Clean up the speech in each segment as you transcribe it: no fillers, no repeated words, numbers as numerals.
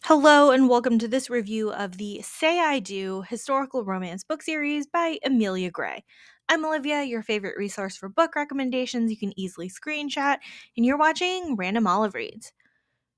Hello, and welcome to this review of the Say I Do historical romance book series by Amelia Gray. I'm Olivia, your favorite resource for book recommendations you can easily screenshot, and you're watching Random Olive Reads.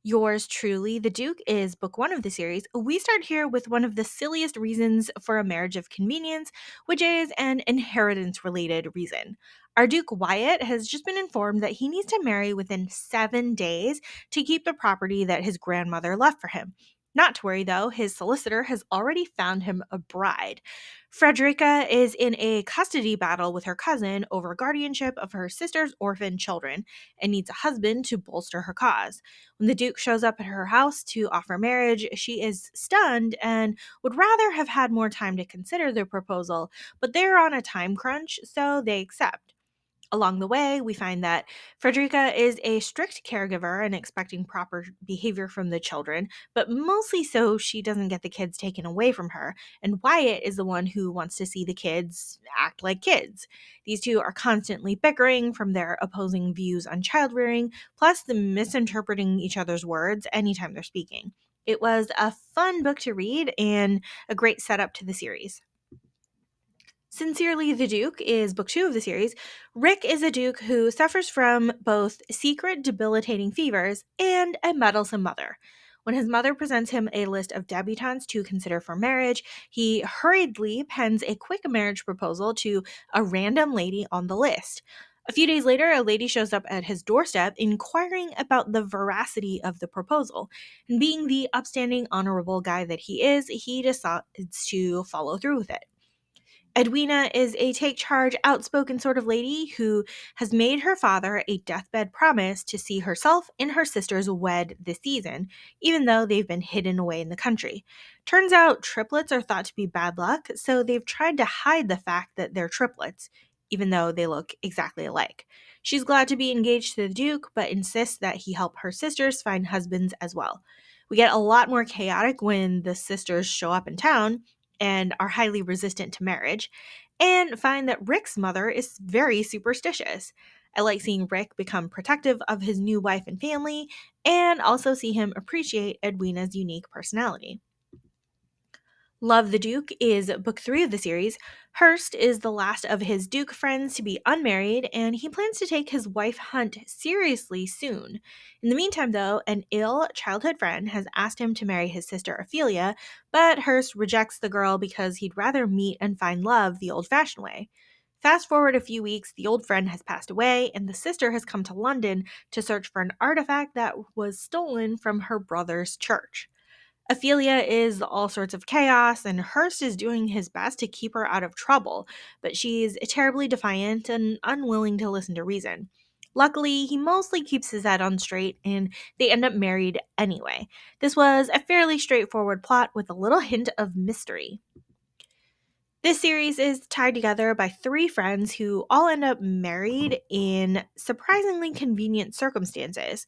Yours truly, The Duke, is book one of the series. We start here with one of the silliest reasons for a marriage of convenience, which is an inheritance related reason. Our Duke Wyatt has just been informed that he needs to marry within 7 days to keep the property that his grandmother left for him. Not to worry though, his solicitor has already found him a bride. Frederica is in a custody battle with her cousin over guardianship of her sister's orphan children and needs a husband to bolster her cause. When the Duke shows up at her house to offer marriage, she is stunned and would rather have had more time to consider the proposal, but they're on a time crunch, so they accept. Along the way, we find that Frederica is a strict caregiver and expecting proper behavior from the children, but mostly so she doesn't get the kids taken away from her. And Wyatt is the one who wants to see the kids act like kids. These two are constantly bickering from their opposing views on child rearing, plus the misinterpreting each other's words anytime they're speaking. It was a fun book to read and a great setup to the series. Sincerely the Duke is book two of the series. Rick is a duke who suffers from both secret debilitating fevers and a meddlesome mother. When his mother presents him a list of debutantes to consider for marriage, he hurriedly pens a quick marriage proposal to a random lady on the list. A few days later, a lady shows up at his doorstep inquiring about the veracity of the proposal. And being the upstanding, honorable guy that he is, he decides to follow through with it. Edwina is a take charge, outspoken sort of lady who has made her father a deathbed promise to see herself and her sisters wed this season, even though they've been hidden away in the country. Turns out triplets are thought to be bad luck, so they've tried to hide the fact that they're triplets, even though they look exactly alike. She's glad to be engaged to the Duke, but insists that he help her sisters find husbands as well. We get a lot more chaotic when the sisters show up in town and are highly resistant to marriage, and find that Rick's mother is very superstitious. I like seeing Rick become protective of his new wife and family, and also see him appreciate Edwina's unique personality. Love the Duke is book three of the series. Hurst is the last of his Duke friends to be unmarried, and he plans to take his wife Hunt seriously soon. In the meantime, though, an ill childhood friend has asked him to marry his sister Ophelia, but Hurst rejects the girl because he'd rather meet and find love the old fashioned way. Fast forward a few weeks, the old friend has passed away, and the sister has come to London to search for an artifact that was stolen from her brother's church. Ophelia is all sorts of chaos, and Hurst is doing his best to keep her out of trouble, but she's terribly defiant and unwilling to listen to reason. Luckily, he mostly keeps his head on straight, and they end up married anyway. This was a fairly straightforward plot with a little hint of mystery. This series is tied together by three friends who all end up married in surprisingly convenient circumstances.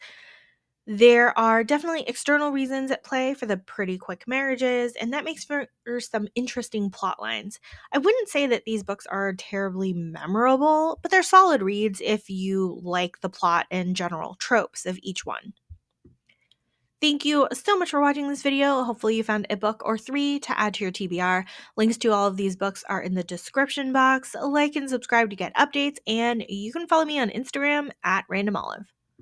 There are definitely external reasons at play for the pretty quick marriages, and that makes for some interesting plot lines. I wouldn't say that these books are terribly memorable, but they're solid reads if you like the plot and general tropes of each one. Thank you so much for watching this video. Hopefully you found a book or three to add to your TBR. Links to all of these books are in the description box. Like and subscribe to get updates, and you can follow me on Instagram at randomolive.